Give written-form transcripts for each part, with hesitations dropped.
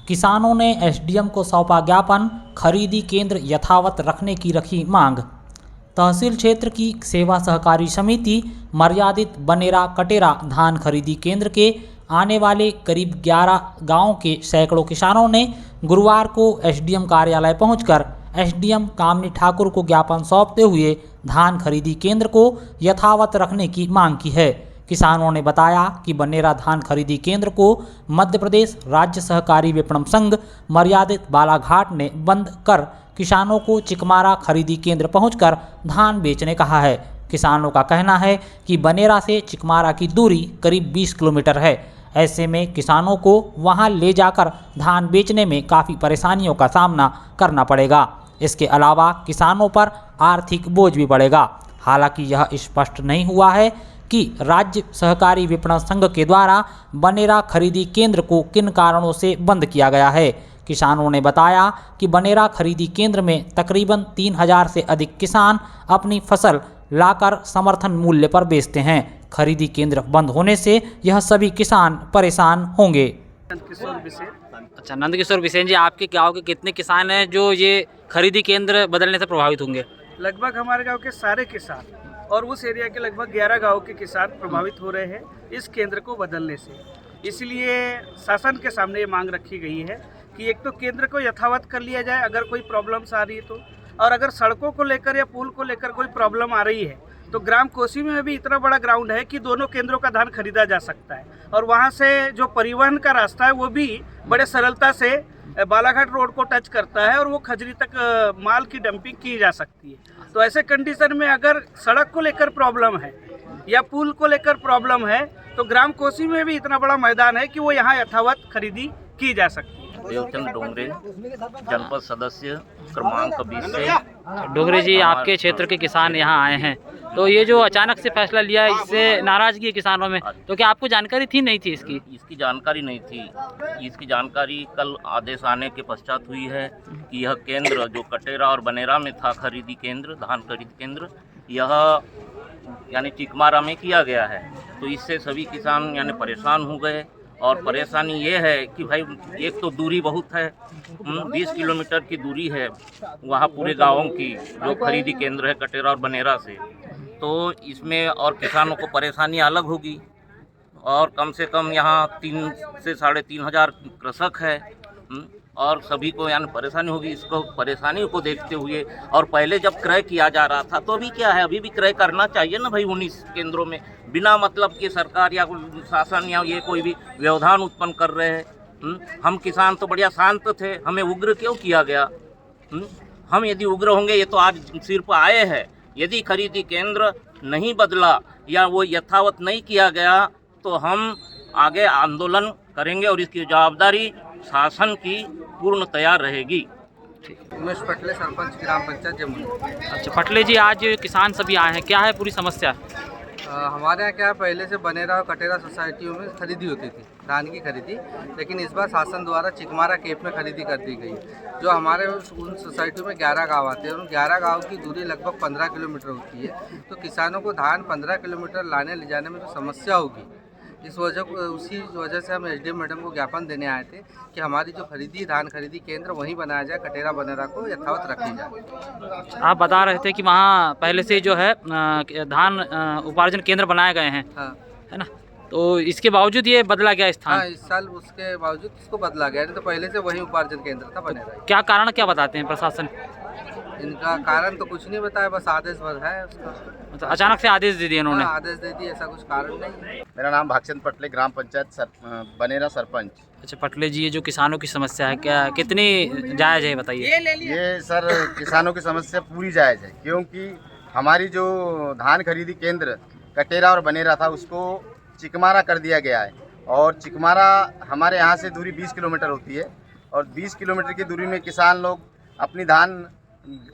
किसानों ने एसडीएम को सौंपा ज्ञापन, खरीदी केंद्र यथावत रखने की रखी मांग। तहसील क्षेत्र की सेवा सहकारी समिति मर्यादित बनेरा कटेरा धान खरीदी केंद्र के आने वाले करीब 11 गांवों के सैकड़ों किसानों ने गुरुवार को एसडीएम कार्यालय पहुंचकर एसडीएम कामनी ठाकुर को ज्ञापन सौंपते हुए धान खरीदी केंद्र को यथावत रखने की मांग की है। किसानों ने बताया कि बनेरा धान खरीदी केंद्र को मध्य प्रदेश राज्य सहकारी विपणन संघ मर्यादित बालाघाट ने बंद कर किसानों को चिकमारा खरीदी केंद्र पहुंचकर धान बेचने कहा है। किसानों का कहना है कि बनेरा से चिकमारा की दूरी करीब 20 किलोमीटर है। ऐसे में किसानों को वहां ले जाकर धान बेचने में काफ़ी परेशानियों का सामना करना पड़ेगा। इसके अलावा किसानों पर आर्थिक बोझ भी बढ़ेगा। हालांकि यह स्पष्ट नहीं हुआ है कि राज्य सहकारी विपणन संघ के द्वारा बनेरा खरीदी केंद्र को किन कारणों से बंद किया गया है। किसानों ने बताया कि बनेरा खरीदी केंद्र में तकरीबन 3000 से अधिक किसान अपनी फसल लाकर समर्थन मूल्य पर बेचते हैं। खरीदी केंद्र बंद होने से यह सभी किसान परेशान होंगे। अच्छा, नंदकिशोर बिसेन जी, आपके गांव के कितने किसान हैं जो ये खरीदी केंद्र बदलने से प्रभावित होंगे? लगभग हमारे गांव के सारे किसान और उस एरिया के लगभग 11 गांव के किसान प्रभावित हो रहे हैं इस केंद्र को बदलने से। इसलिए शासन के सामने ये मांग रखी गई है कि एक तो केंद्र को यथावत कर लिया जाए अगर कोई प्रॉब्लम्स आ रही है तो, और अगर सड़कों को लेकर या पुल को लेकर कोई प्रॉब्लम आ रही है तो ग्राम कोसी में भी इतना बड़ा ग्राउंड है कि दोनों केंद्रों का धान खरीदा जा सकता है और वहाँ से जो परिवहन का रास्ता है वो भी बड़े सरलता से बालाघाट रोड को टच करता है और वो खजरी तक माल की डंपिंग की जा सकती है। तो ऐसे कंडीशन में अगर सड़क को लेकर प्रॉब्लम है या पुल को लेकर प्रॉब्लम है तो ग्राम कोसी में भी इतना बड़ा मैदान है कि वो यहाँ यथावत खरीदी की जा सकती है। देवचंद डोंगरे, जनपद सदस्य क्रमांक 20 से। डोगरे जी, आपके क्षेत्र के किसान यहाँ आए हैं, तो ये जो अचानक से फैसला लिया इससे नाराजगी है किसानों में, तो क्या आपको जानकारी थी नहीं थी इसकी? इसकी जानकारी नहीं थी। इसकी जानकारी कल आदेश आने के पश्चात हुई है कि यह केंद्र जो कटेरा और बनेरा में था खरीदी केंद्र, धान खरीद केंद्र, यह यानी चिकमारा में किया गया है। तो इससे सभी किसान यानी परेशान हो गए। और परेशानी ये है कि भाई एक तो दूरी बहुत है, 20 किलोमीटर की दूरी है वहाँ पूरे गाँवों की जो खरीदी केंद्र है कटेरा और बनेरा से। तो इसमें और किसानों को परेशानी अलग होगी और कम से कम यहाँ 3 से 3500 कृषक है और सभी को यानी परेशानी होगी। इसको परेशानी को देखते हुए और पहले जब क्रय किया जा रहा था तो अभी क्या है, अभी भी क्रय करना चाहिए ना भाई 19 केंद्रों में, बिना मतलब कि सरकार या शासन या ये कोई भी व्यवधान उत्पन्न कर रहे हैं। हम किसान तो बढ़िया शांत थे, हमें उग्र क्यों किया गया? हम यदि उग्र होंगे, ये तो आज सिर पर आए हैं, यदि खरीदी केंद्र नहीं बदला या वो यथावत नहीं किया गया तो हम आगे आंदोलन करेंगे और इसकी जवाबदारी शासन की पूर्ण तैयार रहेगी। उमेश पटले, सरपंच ग्राम पंचायत जमुना। अच्छा पटले जी, आज किसान सभी आए हैं, क्या है पूरी समस्या? हमारे यहाँ क्या पहले से बनेरा और कटेरा सोसाइटियों में खरीदी होती थी धान की खरीदी, लेकिन इस बार शासन द्वारा चिकमारा केप में खरीदी कर दी गई। जो हमारे उन सोसाइटियों में 11 गांव आते हैं, उन 11 गांव की दूरी लगभग 15 किलोमीटर होती है। तो किसानों को धान 15 किलोमीटर लाने ले जाने में तो समस्या होगी। उसी वजह से हम एसडीएम मैडम को ज्ञापन देने आए थे कि हमारी जो धान खरीदी केंद्र वहीं बनाया जाए, कटेरा बनेरा को यथावत रखी जाए। आप बता रहे थे कि वहाँ पहले से जो है धान उपार्जन केंद्र बनाए गए हैं, हाँ, है ना? तो इसके बावजूद ये बदला गया स्थान? हाँ, इस साल उसके बावजूद इसको बदला गया, नहीं तो पहले से वही उपार्जन केंद्र था बनेरा। क्या कारण क्या बताते हैं प्रशासन? इनका कारण तो कुछ नहीं बताया, बस आदेश है उसका। मतलब अचानक से आदेश दे दिए इन्होंने? हाँ, आदेश दे दिए, ऐसा कुछ कारण नहीं। मेरा नाम भागचंद पटले, ग्राम पंचायत बनेरा सरपंच। अच्छा पटले जी, ये जो किसानों की समस्या है क्या कितनी जायज़ है बताइए? ये सर किसानों की समस्या पूरी जायज़ है, क्योंकि हमारी जो धान खरीदी केंद्र कटेरा और बनेरा था उसको चिकमारा कर दिया गया है। और चिकमारा हमारे यहाँ से दूरी 20 किलोमीटर होती है और 20 किलोमीटर की दूरी में किसान लोग अपनी धान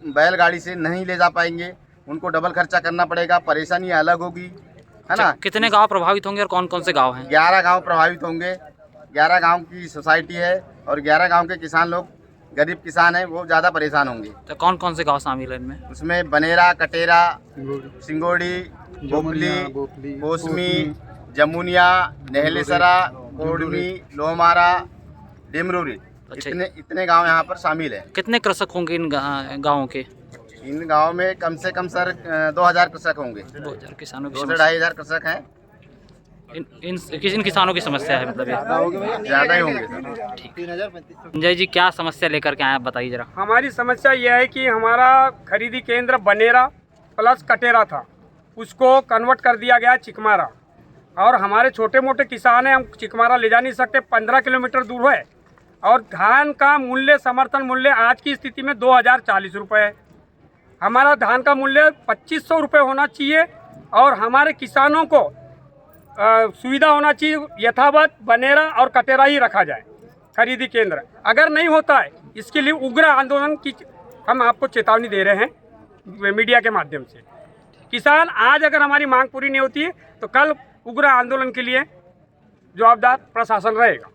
बैलगाड़ी से नहीं ले जा पाएंगे, उनको डबल खर्चा करना पड़ेगा, परेशानी अलग होगी, है ना? कितने गांव प्रभावित होंगे और कौन कौन से गांव हैं? 11 गांव प्रभावित होंगे। 11 गांव की सोसाइटी है और 11 गांव के किसान लोग गरीब किसान हैं, वो ज़्यादा परेशान होंगे। तो कौन कौन से गांव शामिल हैं इनमें? उसमें बनेरा, कटेरा, सिंगोड़ी, बोपली, कोसमी, जमुनिया, नेहलेसरा, कोडमी, लोहमारा, डिमरूरी। अच्छा। इतने गांव यहाँ पर शामिल हैं। कितने कृषक होंगे इन गाँवों के? इन गांव में कम से कम सर 2000 कृषक होंगे। 2000 किसानों की 2 से समस्या। 2500 कृषक हैं। इन किसानों की समस्या है मतलब ये? ज़्यादा ही होंगे सर। संजय जी क्या समस्या लेकर के आए आप बताइए जरा। हमारी समस्या यह है कि हमारा खरीदी केंद्र बनेरा प्लस कटेरा था, उसको कन्वर्ट कर दिया गया चिकमारा, और हमारे छोटे मोटे किसान हैं, हम चिकमारा ले जा नहीं सकते, 15 किलोमीटर दूर है, और धान का मूल्य समर्थन मूल्य आज की स्थिति में 2040 रुपये है। हमारा धान का मूल्य 2500 रुपये होना चाहिए, और हमारे किसानों को सुविधा होना चाहिए यथावत बनेरा और कटेरा ही रखा जाए खरीदी केंद्र। अगर नहीं होता है इसके लिए उग्र आंदोलन की हम आपको चेतावनी दे रहे हैं मीडिया के माध्यम से। किसान आज अगर हमारी मांग पूरी नहीं होती है तो कल उग्र आंदोलन के लिए जवाबदार प्रशासन रहेगा।